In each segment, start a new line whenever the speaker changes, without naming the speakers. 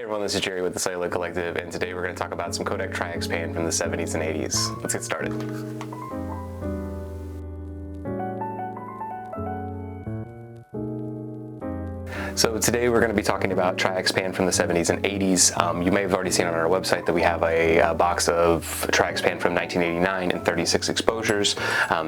everyone, this is Jerry with the Celluloid Collective, and today we're going to talk about some Kodak TRI-X pan from the 70s and 80s. Let's get started. So today we're going to be talking about TRI-X pan from the 70s and 80s. You may have already seen on our website that we have a box of TRI-X pan from 1989 and 36 exposures,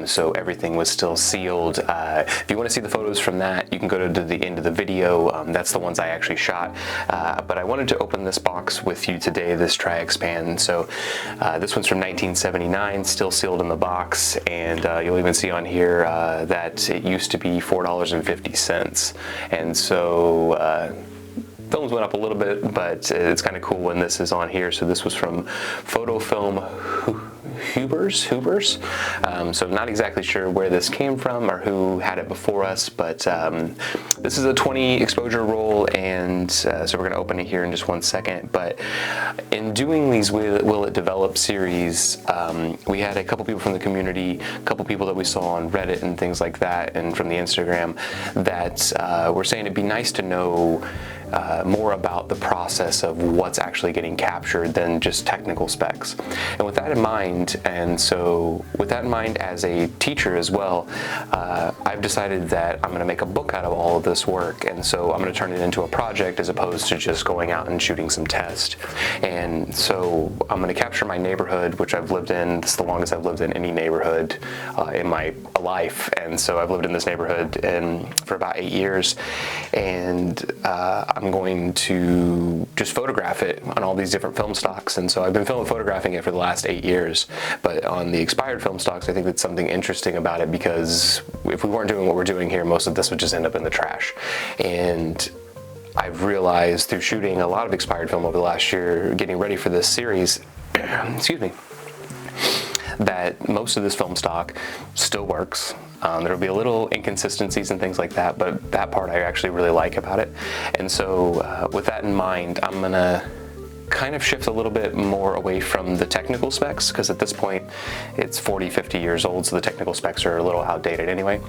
so everything was still sealed. If you want to see the photos from that, you can go to the end of the video. That's the ones I actually shot, but I wanted to open this box with you today, this TRI-X pan. So this one's from 1979, still sealed in the box, and you'll even see on here that it used to be $4.50, and so films went up a little bit, but it's kind of cool when this is on here. So this was from Photofilm Hubers. So not exactly sure where this came from or who had it before us, but this is a 20 exposure roll, and so we're going to open it here in just one second. But in doing these Will It Develop series, we had a couple people from the community, a couple people that we saw on Reddit and things like that, and from the Instagram, that were saying it'd be nice to know more about the process of what's actually getting captured than just technical specs. And with that in mind, as a teacher as well, I've decided that I'm going to make a book out of all of this work, and so I'm going to turn it into a project as opposed to just going out and shooting some tests. And so I'm going to capture my neighborhood, which I've lived in. This is the longest I've lived in any neighborhood in my life, and so I've lived in this neighborhood for about 8 years, and I'm going to just photograph it on all these different film stocks. And so I've been photographing it for the last 8 years, but on the expired film stocks, I think that's something interesting about it, because if we weren't doing what we're doing here, most of this would just end up in the trash. And I've realized through shooting a lot of expired film over the last year, getting ready for this series, excuse me, that most of this film stock still works. There'll be a little inconsistencies and things like that, but that part I actually really like about it. And so with that in mind, I'm gonna kind of shift a little bit more away from the technical specs, because at this point it's 40-50 years old, so the technical specs are a little outdated anyway.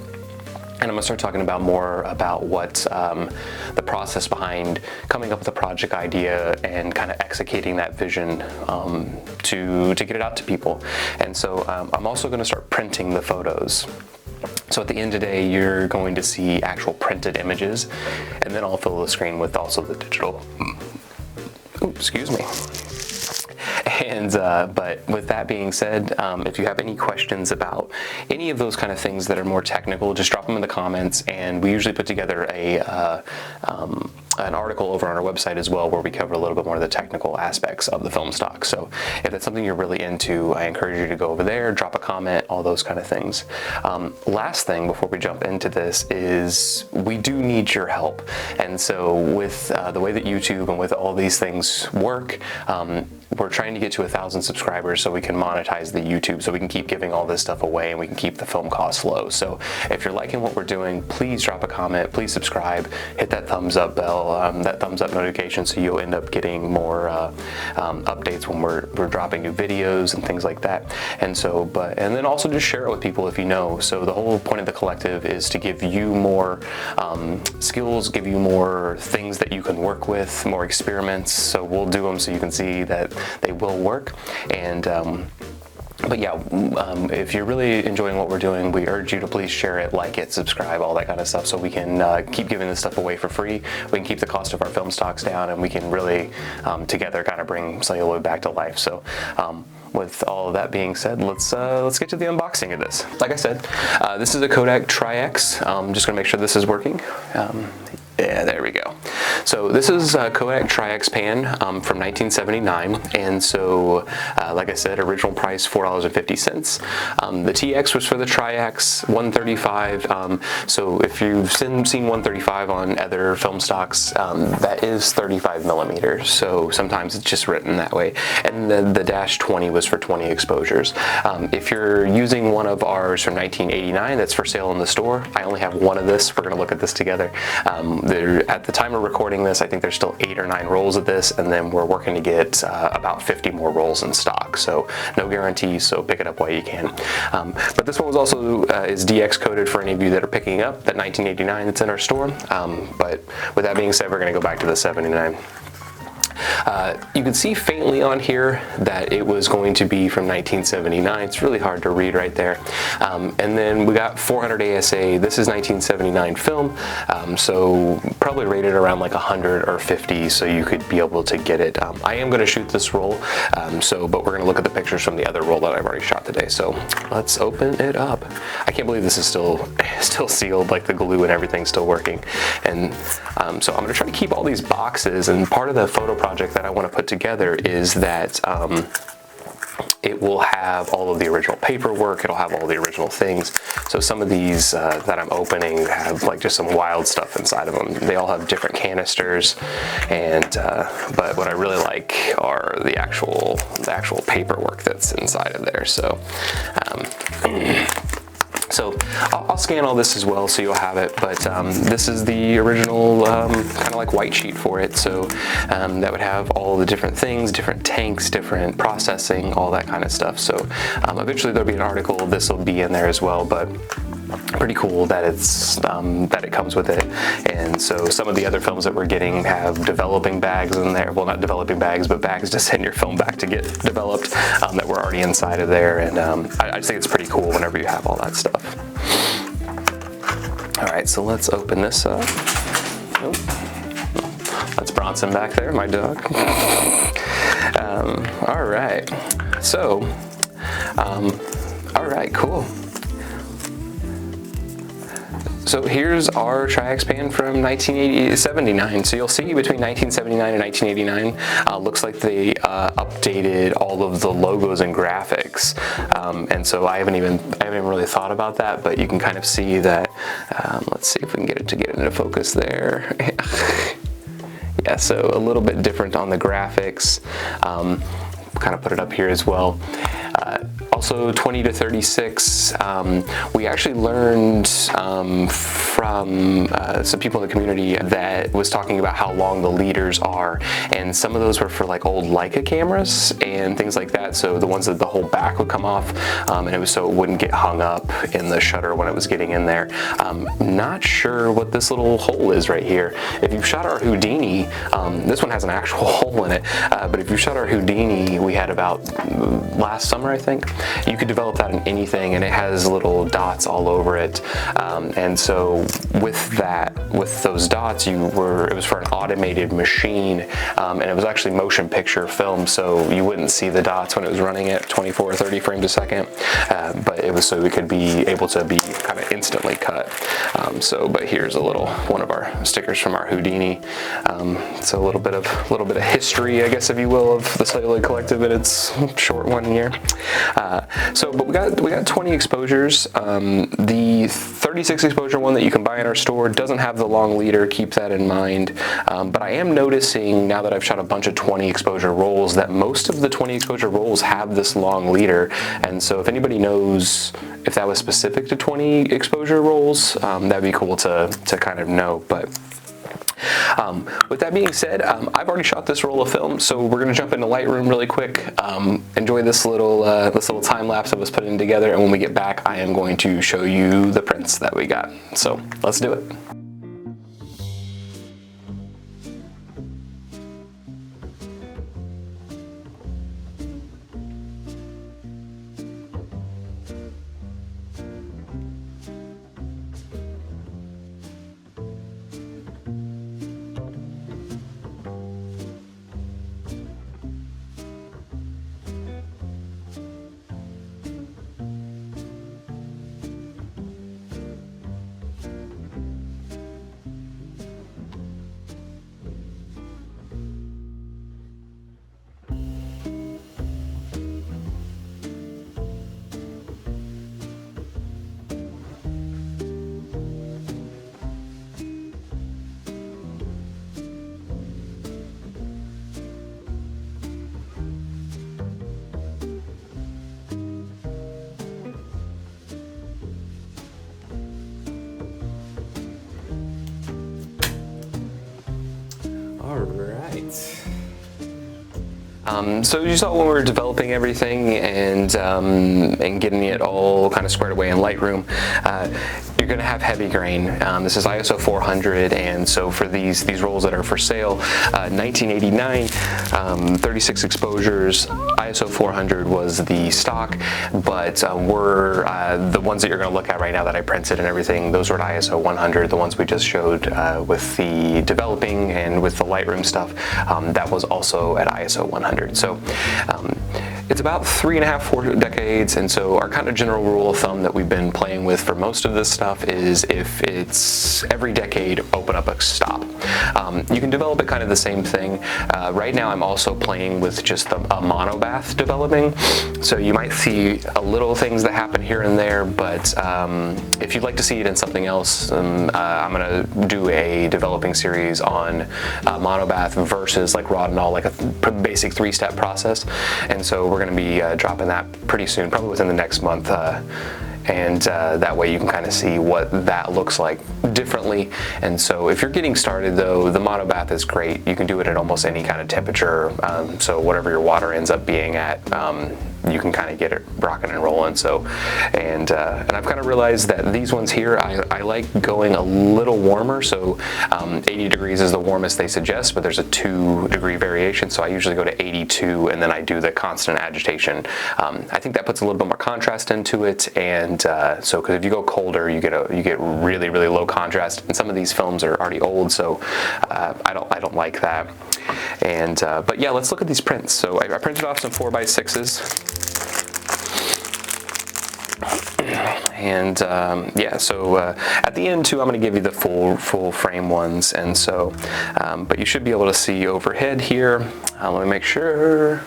And I'm going to start talking about more about what the process behind coming up with a project idea and kind of executing that vision to get it out to people. And so I'm also going to start printing the photos. So at the end of the day, you're going to see actual printed images, and then I'll fill the screen with also the digital. Oops, excuse me. And but with that being said, if you have any questions about any of those kind of things that are more technical, just drop them in the comments, and we usually put together an article over on our website as well, where we cover a little bit more of the technical aspects of the film stock. So if that's something you're really into, I encourage you to go over there, drop a comment, all those kind of things. Last thing before we jump into this is we do need your help. And so with the way that YouTube and with all these things work, we're trying to get to 1,000 subscribers so we can monetize the YouTube, so we can keep giving all this stuff away and we can keep the film costs low. So if you're liking what we're doing, please drop a comment, please subscribe, hit that thumbs up bell, that thumbs up notification, so you'll end up getting more updates when we're dropping new videos and things like that. And so, and then also just share it with people if you know. So the whole point of the collective is to give you more skills, give you more things that you can work with, more experiments. So we'll do them so you can see that they will work. And but yeah, if you're really enjoying what we're doing, we urge you to please share it, like it, subscribe, all that kind of stuff, so we can keep giving this stuff away for free. We can keep the cost of our film stocks down, and we can really together kind of bring celluloid back to life. So with all of that being said, let's get to the unboxing of this. Like I said, this is a Kodak TRI-X. I'm just gonna make sure this is working. Yeah, there we go. So this is a Kodak TRI-X pan from 1979, and so like I said, original price $4.50. The TX was for the TRI-X, 135. So if you've seen 135 on other film stocks, that is 35 millimeters. So sometimes it's just written that way. And then the dash 20 was for 20 exposures. If you're using one of ours from 1989, that's for sale in the store. I only have one of this. We're going to look at this together. At the time of recording this, I think there's still 8 or 9 rolls of this, and then we're working to get about 50 more rolls in stock. So no guarantees, so pick it up while you can. But this one was also is DX coded for any of you that are picking up that 1989 that's in our store. But with that being said, we're going to go back to the 79. You can see faintly on here that it was going to be from 1979. It's really hard to read right there. And then we got 400 ASA. This is 1979 film, so probably rated around like 100 or 50, so you could be able to get it. I am going to shoot this roll, but we're going to look at the pictures from the other roll that I've already shot today. So let's open it up. I can't believe this is still sealed, like the glue and everything's still working. And so I'm going to try to keep all these boxes, and part of the photo project that I want to put together is that it will have all of the original paperwork, it'll have all the original things. So some of these that I'm opening have like just some wild stuff inside of them. They all have different canisters, and but what I really like are the actual paperwork that's inside of there. So so I'll scan all this as well, so you'll have it, but this is the original kind of like white sheet for it. So that would have all the different things, different tanks, different processing, all that kind of stuff. So eventually there'll be an article, this will be in there as well, but pretty cool that it's that it comes with it. And so some of the other films that we're getting have developing bags in there. Well, not developing bags, but bags to send your film back to get developed that were already inside of there. And I just think it's pretty cool whenever you have all that stuff. All right, so let's open this up. Oh, that's Bronson back there, my dog. All right, so all right, cool. So here's our TRI-X pan from 1979. So you'll see between 1979 and 1989, looks like they updated all of the logos and graphics. And so I haven't even really thought about that, but you can kind of see that. Let's see if we can get it into focus there. Yeah, so a little bit different on the graphics. Kind of put it up here as well. Also 20 to 36, we actually learned from some people in the community that was talking about how long the leaders are, and some of those were for like old Leica cameras and things like that. So the ones that the whole back would come off, and it was so it wouldn't get hung up in the shutter when it was getting in there. Not sure what this little hole is right here. If you've shot our Houdini, this one has an actual hole in it, but if you shot our Houdini, we had about last summer, I think, you could develop that in anything, and it has little dots all over it. And so with those dots, it was for an automated machine, and it was actually motion picture film, so you wouldn't see the dots when it was running at 24 or 30 frames a second, but it was so we could be able to be kind of instantly cut. But here's one of our stickers from our Houdini. So a little bit of history, I guess, if you will, of the Celluloid Collective in its short 1 year. But we got 20 exposures. The 36 exposure one that you can buy in our store doesn't have the long leader. Keep that in mind. But I am noticing now that I've shot a bunch of 20 exposure rolls that most of the 20 exposure rolls have this long leader. And so if anybody knows if that was specific to 20 exposure rolls, that'd be cool to kind of know. But with that being said, I've already shot this roll of film, so we're going to jump into Lightroom really quick. Enjoy this little time lapse of us putting together, and when we get back, I am going to show you the prints that we got. So let's do it. So you saw when we were developing everything and getting it all kind of squared away in Lightroom, you're going to have heavy grain. This is ISO 400, and so for these rolls that are for sale, 1989, 36 exposures, ISO 400 was the stock, but we're the ones that you're going to look at right now that I printed and everything, those were at ISO 100. The ones we just showed with the developing and with the Lightroom stuff, that was also at ISO 100. So it's about 3.5, 4 decades, and so our kind of general rule of thumb that we've been playing with for most of this stuff is if it's every decade, open up a stop. You can develop it kind of the same thing. Right now I'm also playing with just a monobath developing, so you might see a little things that happen here and there, but if you'd like to see it in something else, I'm going to do a developing series on monobath versus like raw and all, like a basic 3-step process, and so we're going to be dropping that pretty soon, probably within the next month, and that way you can kind of see what that looks like differently. And so if you're getting started though, the monobath is great. You can do it at almost any kind of temperature, so whatever your water ends up being at, you can kind of get it rocking and rolling. So, and I've kind of realized that these ones here, I like going a little warmer. So 80 degrees is the warmest they suggest, but there's a 2-degree variation. So I usually go to 82, and then I do the constant agitation. I think that puts a little bit more contrast into it, and so because if you go colder, you get really low contrast. And some of these films are already old, so I don't like that. And but yeah, let's look at these prints. So I printed off some 4x6s. And yeah, so at the end too, I'm going to give you the full frame ones, and so but you should be able to see overhead here. Let me make sure.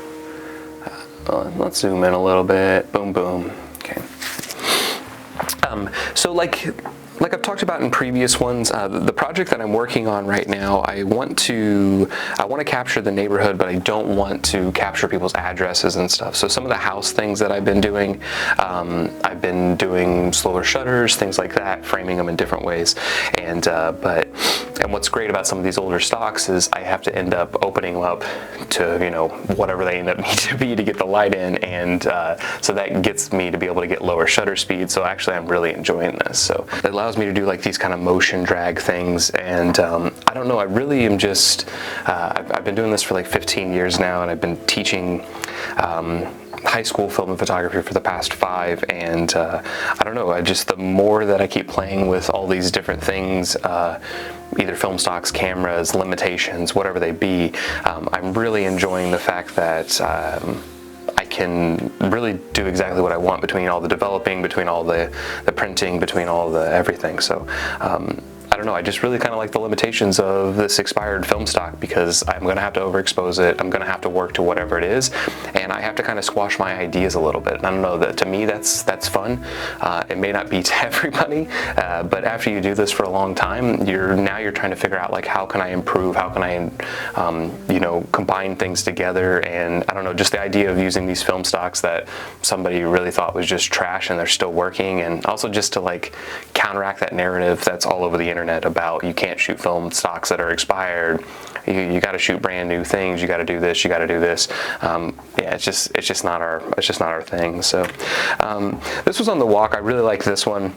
Let's zoom in a little bit. Boom, boom. Okay. So like I've talked about in previous ones, the project that I'm working on right now, I want to capture the neighborhood, but I don't want to capture people's addresses and stuff. So some of the house things that I've been doing slower shutters, things like that, framing them in different ways. And what's great about some of these older stocks is I have to end up opening them up to, you know, whatever they end up need to be to get the light in, and so that gets me to be able to get lower shutter speed. So actually I'm really enjoying this. So it allows me to do like these kind of motion drag things, and I don't know, I really am just I've been doing this for like 15 years now, and I've been teaching high school film and photography for the past 5, and I don't know, the more that I keep playing with all these different things, either film stocks, cameras, limitations, whatever they be, I'm really enjoying the fact that I can really do exactly what I want between all the developing, between all the printing, between all the everything. So I don't know, I just really kind of like the limitations of this expired film stock, because I'm going to have to overexpose it, I'm going to have to work to whatever it is, and I have to kind of squash my ideas a little bit. And I don't know, that to me that's fun. It may not be to everybody, but after you do this for a long time, you're trying to figure out like, how can I improve, how can I you know, combine things together. And I don't know, just the idea of using these film stocks that somebody really thought was just trash and they're still working, and also just to like counteract that narrative that's all over the internet about you can't shoot film stocks that are expired, you got to shoot brand new things, you got to do this, you got to do this. Yeah, it's just not our thing. So this was on the walk. I really like this one.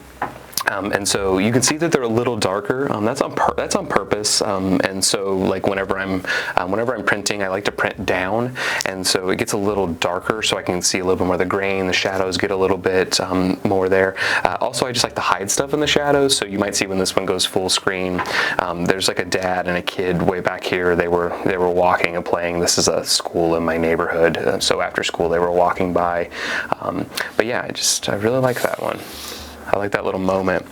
And so you can see that they're a little darker. That's on purpose. And so like whenever I'm printing, I like to print down, and so it gets a little darker, so I can see a little bit more of the grain. The shadows get a little bit more there. Also, I just like to hide stuff in the shadows. So you might see when this one goes full screen, there's like a dad and a kid way back here. They were walking and playing. This is a school in my neighborhood. So after school, they were walking by. But yeah, I really like that one. I like that little moment.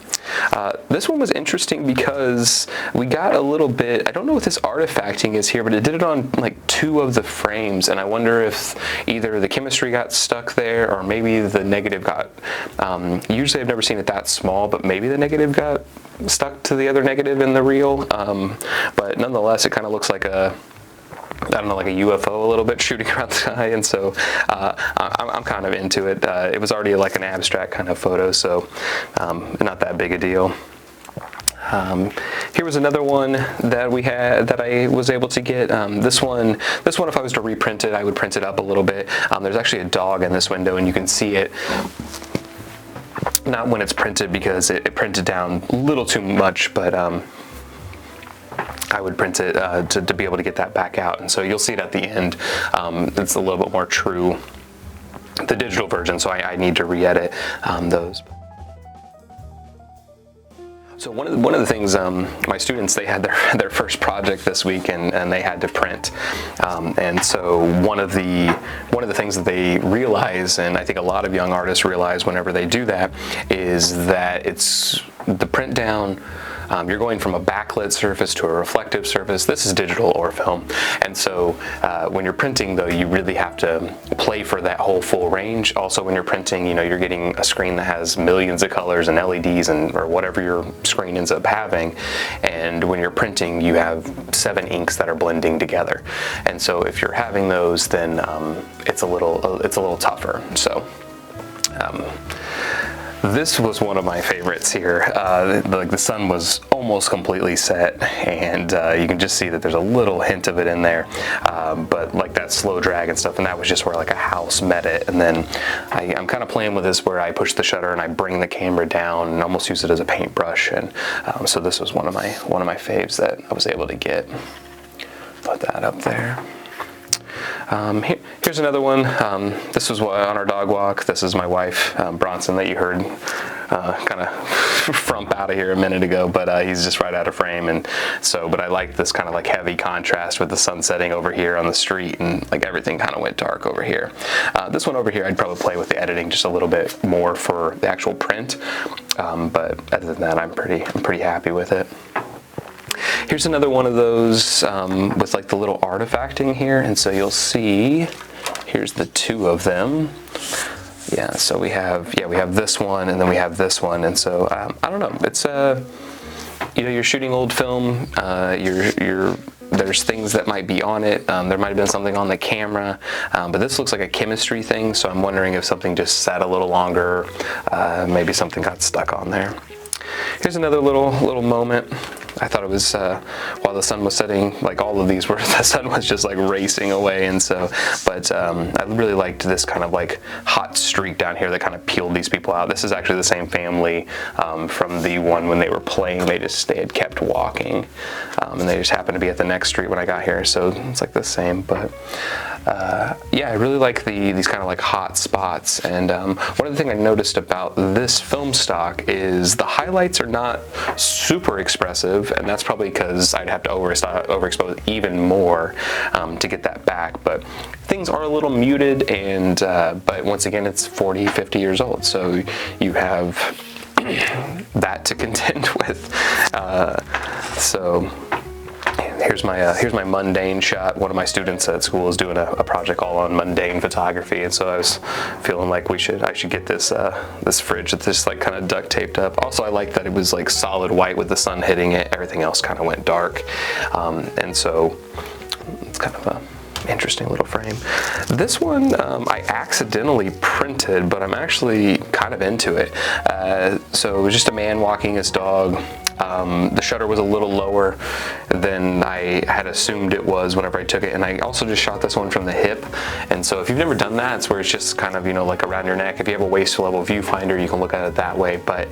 This one was interesting because we got a little bit, I don't know what this artifacting is here, but it did it on like 2 of the frames, and I wonder if either the chemistry got stuck there or maybe the negative got, usually I've never seen it that small, but maybe the negative got stuck to the other negative in the reel. But nonetheless, it kind of looks like I don't know, like a UFO a little bit shooting around the sky, and so I'm kind of into it. It was already like an abstract kind of photo, so not that big a deal. Here was another one that we had that I was able to get. This one, if I was to reprint it, I would print it up a little bit. There's actually a dog in this window, and you can see it. Not when it's printed, because it printed down a little too much, but I would print it to be able to get that back out. And so you'll see it at the end. It's a little bit more true, the digital version, so I need to re-edit those. So one of the things, my students, they had their first project this week, and they had to print. And so one of the things that they realize, and I think a lot of young artists realize whenever they do that, is that it's the print down. You're going from a backlit surface to a reflective surface. This is digital or film. And so when you're printing, though, you really have to play for that whole full range. Also, when you're printing, you're getting a screen that has millions of colors and LEDs or whatever your screen ends up having. And when you're printing, you have 7 inks that are blending together. And so if you're having those, then it's a little tougher. So. This was one of my favorites here. Like the sun was almost completely set, and you can just see that there's a little hint of it in there, but like that slow drag and stuff, and that was just where like a house met it. And then I'm kind of playing with this where I push the shutter and I bring the camera down and almost use it as a paintbrush. And so this was one of my faves that I was able to get. Put that up there. Here's another one. This was on our dog walk. This is my wife, Bronson, that you heard kind of frump out of here a minute ago, but he's just right out of frame. And so, but I like this kind of like heavy contrast with the sun setting over here on the street, and like everything kind of went dark over here. This one over here, I'd probably play with the editing just a little bit more for the actual print, but other than that, I'm pretty happy with it. Here's another one of those with like the little artifacting here, and so you'll see, here's the 2 of them. Yeah, so we have this one, and then we have this one, and so I don't know. It's you're shooting old film. There's things that might be on it. There might have been something on the camera, but this looks like a chemistry thing. So I'm wondering if something just sat a little longer. Maybe something got stuck on there. Here's another little moment. I thought it was while the sun was setting, like all of these were, the sun was just like racing away, and so, but I really liked this kind of like hot streak down here that kind of peeled these people out. This is actually the same family from the one when they were playing. They had kept walking, and they just happened to be at the next street when I got here, so it's like the same. But yeah, I really like these kind of like hot spots. And one of the things I noticed about this film stock is the highlights are not super expressive, and that's probably because I'd have to overexpose even more to get that back. But things are a little muted, and but once again, it's 40, 50 years old, so you have that to contend with. So here's my mundane shot. One of my students at school is doing a project all on mundane photography, and so I was feeling like I should get this this fridge that's just like kind of duct taped up. Also, I like that it was like solid white with the sun hitting it. Everything else kind of went dark, and so it's kind of a interesting little frame. This one I accidentally printed, but I'm actually kind of into it. So it was just a man walking his dog. The shutter was a little lower than I had assumed it was whenever I took it, and I also just shot this one from the hip. And so if you've never done that, it's where it's just kind of, like around your neck. If you have a waist level viewfinder, you can look at it that way. But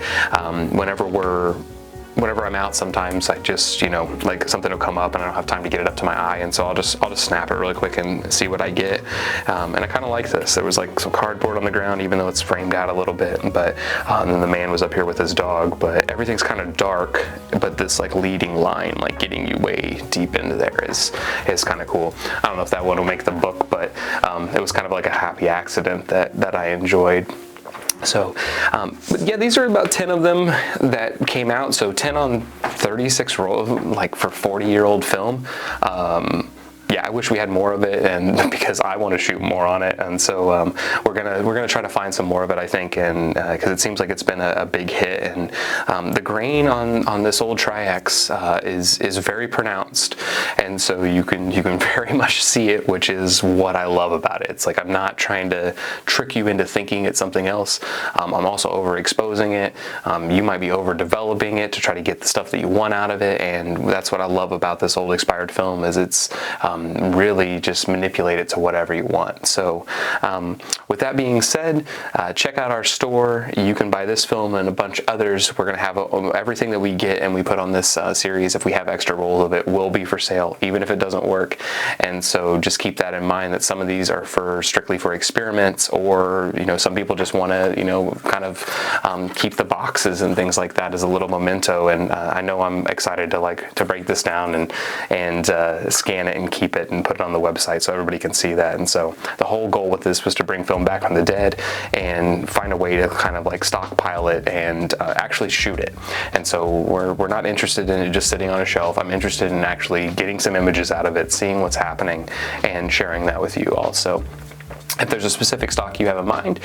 whenever I'm out, sometimes I just, like something will come up and I don't have time to get it up to my eye, and so I'll just snap it really quick and see what I get. And I kind of like this. There was like some cardboard on the ground, even though it's framed out a little bit, but and then the man was up here with his dog, but everything's kind of dark, but this like leading line, like getting you way deep into there is kind of cool. I don't know if that one will make the book, but it was kind of like a happy accident that I enjoyed. So, but yeah, these are about 10 of them that came out. So 10 on 36 roll, like for 40-year-old film. yeah, I wish we had more of it, and because I want to shoot more on it, and so we're gonna try to find some more of it, I think, and because it seems like it's been a big hit, and the grain on this old TRI-X is very pronounced, and so you can very much see it, which is what I love about it. It's like I'm not trying to trick you into thinking it's something else. I'm also overexposing it. You might be overdeveloping it to try to get the stuff that you want out of it, and that's what I love about this old expired film, is it's really just manipulate it to whatever you want. So with that being said, check out our store. You can buy this film and a bunch of others. We're going to have everything that we get and we put on this series, if we have extra rolls of it, will be for sale, even if it doesn't work. And so just keep that in mind, that some of these are strictly for experiments, or some people just want to kind of keep the boxes and things like that as a little memento. And I know I'm excited to break this down and scan it and keep it and put it on the website so everybody can see that. And so the whole goal with this was to bring film back from the dead and find a way to kind of stockpile it and actually shoot it. And so we're not interested in it just sitting on a shelf. I'm interested in actually getting some images out of it, seeing what's happening, and sharing that with you all. So if there's a specific stock you have in mind,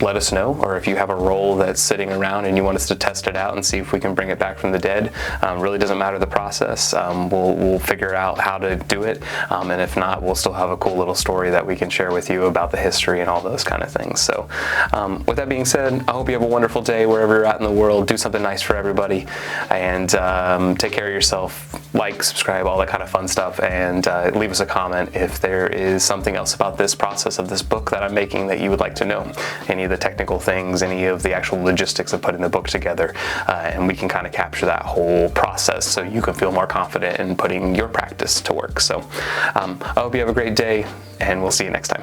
let us know. Or if you have a roll that's sitting around and you want us to test it out and see if we can bring it back from the dead, really doesn't matter the process. We'll figure out how to do it. And if not, we'll still have a cool little story that we can share with you about the history and all those kind of things. So with that being said, I hope you have a wonderful day wherever you're at in the world. Do something nice for everybody, and take care of yourself. Like, subscribe, all that kind of fun stuff, and leave us a comment if there is something else about this process of this book that I'm making that you would like to know. Any of the technical things, any of the actual logistics of putting the book together, and we can kind of capture that whole process so you can feel more confident in putting your practice to work. So I hope you have a great day, and we'll see you next time.